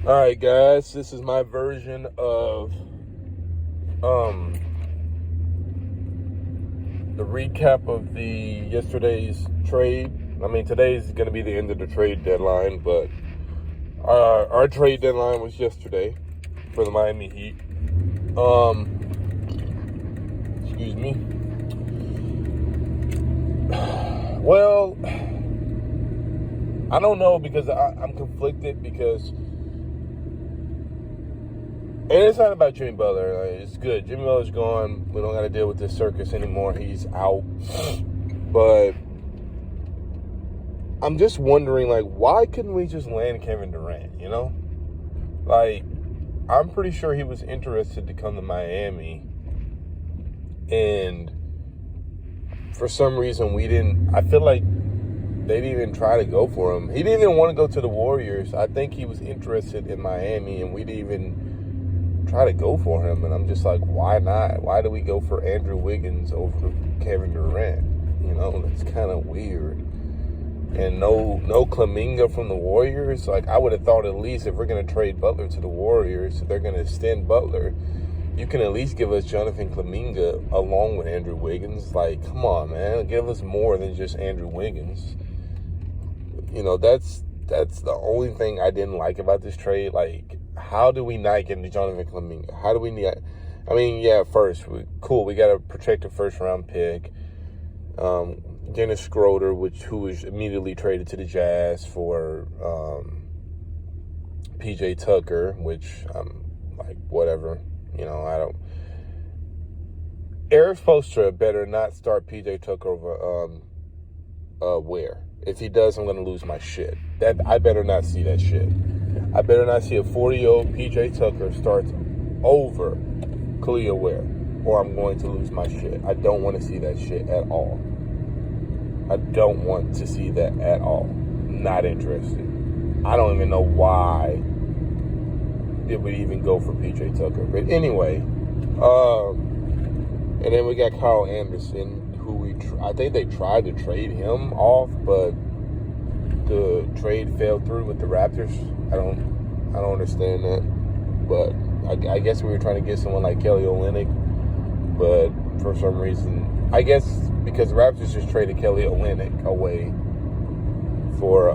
All right, guys, this is my version of the recap of the yesterday's trade. I mean, today's going to be the end of the trade deadline, but our trade deadline was yesterday for the Miami Heat. Excuse me. Well, I don't know because I'm conflicted because. And it's not about Jimmy Butler. It's good. Jimmy Butler's gone. We don't got to deal with this circus anymore. He's out. But I'm just wondering, why couldn't we just land Kevin Durant, you know? I'm pretty sure he was interested to come to Miami. And for some reason, we didn't. I feel like they didn't even try to go for him. He didn't even want to go to the Warriors. I think he was interested in Miami, and we didn't even try to go for him. And I'm just like, why not? Why do we go for Andrew Wiggins over Kevin Durant? You know, that's kind of weird. And no Kuminga from the Warriors. I would have thought at least if we're going to trade Butler to the Warriors, if they're going to extend Butler, you can at least give us Jonathan Kuminga along with Andrew Wiggins. Come on, man. Give us more than just Andrew Wiggins. You know, that's the only thing I didn't like about this trade. How do we not get into Jonathan Kuminga? How do we need? I mean, yeah, first, we got a protected first-round pick. Dennis Schroeder, who was immediately traded to the Jazz for P.J. Tucker, which I'm whatever. You know, I don't. Eric Spoelstra better not start P.J. Tucker over where. If he does, I'm going to lose my shit. I better not see that shit. I better not see a 40-year-old P.J. Tucker starts over Khalil Ware, or I'm going to lose my shit. I don't want to see that shit at all. I don't want to see that at all. Not interested. I don't even know why it would even go for P.J. Tucker. But anyway, and then we got Kyle Anderson, who I think they tried to trade him off, but the trade fell through with the Raptors. I don't understand that, but I guess we were trying to get someone like Kelly Olynyk, but for some reason, I guess because the Raptors just traded Kelly Olynyk away for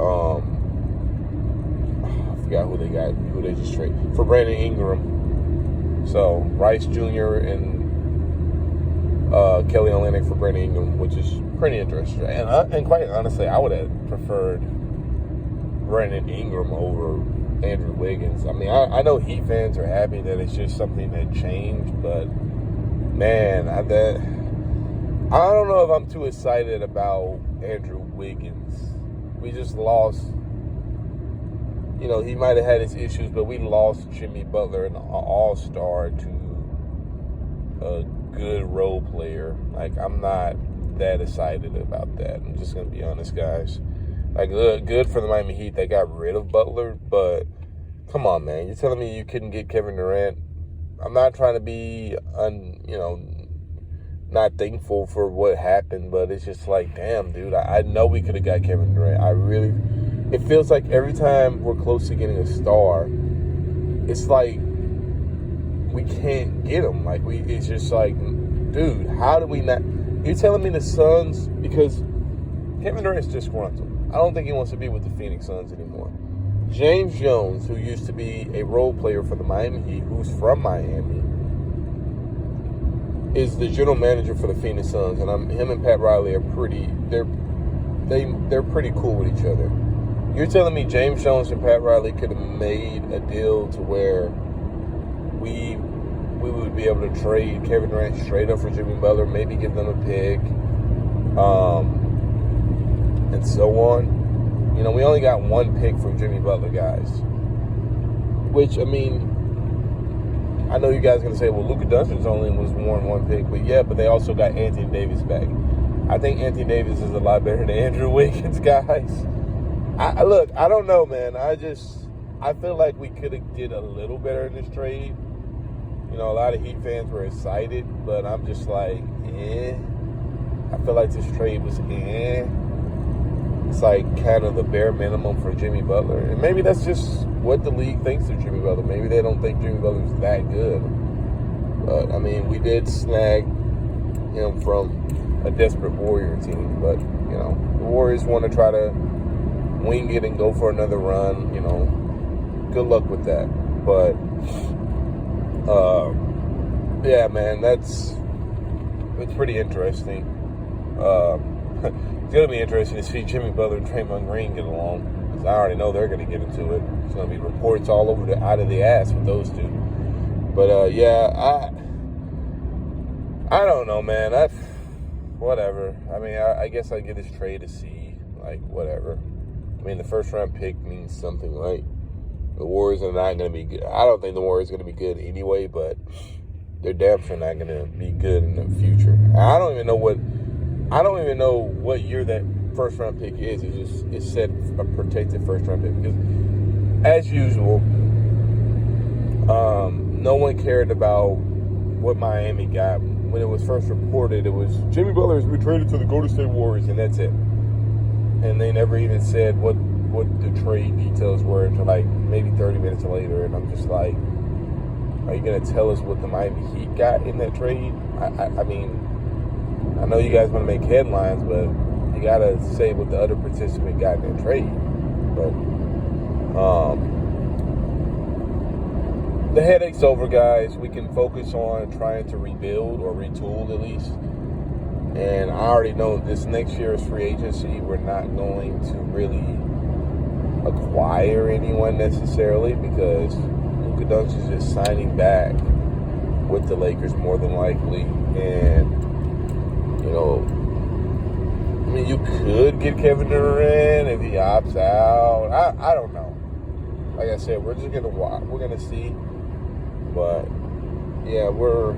I forgot who they just traded for Brandon Ingram. So Rice Jr. and Kelly Olynyk for Brandon Ingram, which is pretty interesting. And quite honestly, I would have preferred Brandon Ingram over Andrew Wiggins. I mean, I know Heat fans are happy that it's just something that changed, but man, I don't know if I'm too excited about Andrew Wiggins. We just lost. You know, he might have had his issues, but we lost Jimmy Butler, an all-star, to a good role player. I'm not that excited about that. I'm just going to be honest, guys. Good for the Miami Heat. They got rid of Butler, but come on, man. You're telling me you couldn't get Kevin Durant? I'm not trying to be, not thankful for what happened, but it's just damn, dude. I know we could have got Kevin Durant. It feels like every time we're close to getting a star, it's we can't get him. It's just dude, how do we not? You're telling me the Suns, because Kevin Durant's disgruntled. I don't think he wants to be with the Phoenix Suns anymore. James Jones, who used to be a role player for the Miami Heat, who's from Miami, is the general manager for the Phoenix Suns, and him and Pat Riley are they're pretty cool with each other. You're telling me James Jones and Pat Riley could have made a deal to where we would be able to trade Kevin Durant straight up for Jimmy Butler, maybe give them a pick, and so on. You know, we only got one pick from Jimmy Butler, guys. Which, I mean, I know you guys are going to say, well, Luka Doncic's only was one pick. But yeah, but they also got Anthony Davis back. I think Anthony Davis is a lot better than Andrew Wiggins, guys. Look, I don't know, man. I feel like we could have did a little better in this trade. You know, a lot of Heat fans were excited, but I'm just I feel like this trade was it's like kind of the bare minimum for Jimmy Butler. And maybe that's just what the league thinks of Jimmy Butler. Maybe they don't think Jimmy Butler's that good. But, I mean, we did snag him from a desperate Warrior team. But, you know, the Warriors want to try to wing it and go for another run. You know, good luck with that. But, yeah, man, it's pretty interesting. It's going to be interesting to see Jimmy Butler and Draymond Green get along, because I already know they're going to get into it. There's going to be reports all over out of the ass with those two. But, yeah, I don't know, man. Whatever. I mean, I guess I get this trade to see, like, whatever. I mean, the first-round pick means something, right? The Warriors are not going to be good. I don't think the Warriors are going to be good anyway, but they're damn sure not going to be good in the future. I don't even know what year that first round pick is. It's said a protected first round pick, because as usual, no one cared about what Miami got. When it was first reported, it was Jimmy Butler has been traded to the Golden State Warriors, and that's it. And they never even said what the trade details were until like maybe 30 minutes later. And I'm just like, are you going to tell us what the Miami Heat got in that trade? I mean, I know you guys want to make headlines, but you got to say what the other participant got in that trade. But the headache's over, guys. We can focus on trying to rebuild or retool at least. And I already know this next year's free agency, we're not going to really acquire anyone necessarily, because Luka Doncic is just signing back with the Lakers more than likely. And, you know, I mean, you could get Kevin Durant if he opts out. I don't know. Like I said, we're just going to watch. We're going to see. But, yeah, we're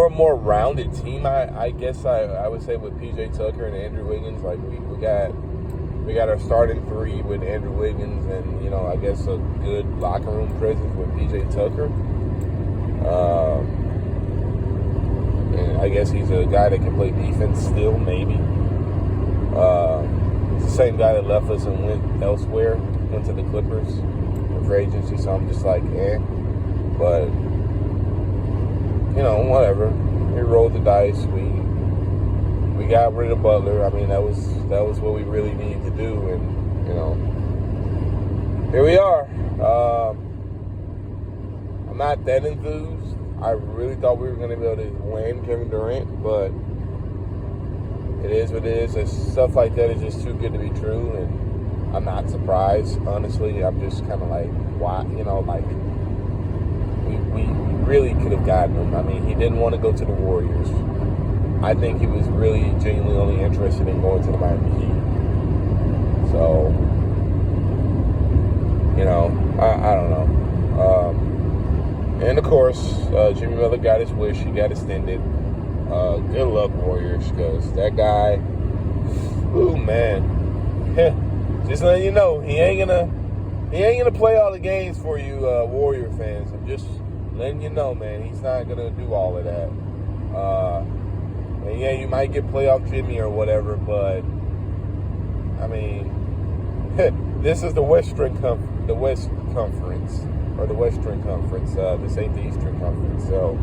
a more rounded team, I guess I would say, with PJ Tucker and Andrew Wiggins. Like, we got our starting three with Andrew Wiggins, and, you know, I guess a good locker room presence with PJ Tucker. And I guess he's a guy that can play defense still, maybe. He's the same guy that left us and went elsewhere, went to the Clippers for agency, so I'm just like, But, you know, whatever. We rolled the dice. We got rid of Butler. I mean, that was what we really needed to do, and, you know, here we are. I'm not that enthused. I really thought we were going to be able to win Kevin Durant, but it is what it is. Stuff like that is just too good to be true, and I'm not surprised, honestly. I'm just kind of like, why, you know, like, we really could have gotten him. I mean, he didn't want to go to the Warriors. I think he was really genuinely only interested in going to the Miami Heat. So, you know, I don't know. And, of course, Jimmy Butler got his wish. He got extended. Good luck, Warriors, because that guy, ooh, man. Just letting you know, he ain't gonna play all the games for you, Warrior fans. I'm just letting you know, man. He's not gonna do all of that. And yeah, you might get playoff Jimmy or whatever, but I mean, this is the Western Conference, or the Western Conference. This ain't the Eastern Conference. So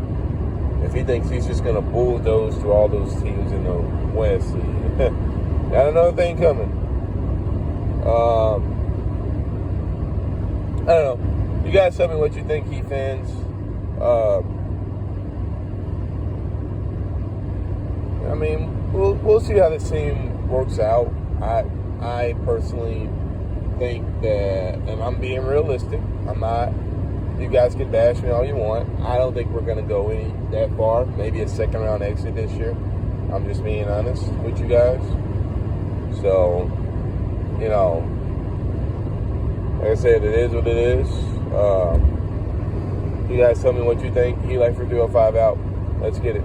if he thinks he's just gonna bulldoze through all those teams in the West, got another thing coming. I don't know. You guys tell me what you think, Heat fans. I mean, we'll see how this team works out. I personally think that, and I'm being realistic. I'm not. You guys can bash me all you want. I don't think we're gonna go that far. Maybe a second round exit this year. I'm just being honest with you guys. So, you know, like I said, it is what it is. You guys tell me what you think. Eli for 305 out. Let's get it.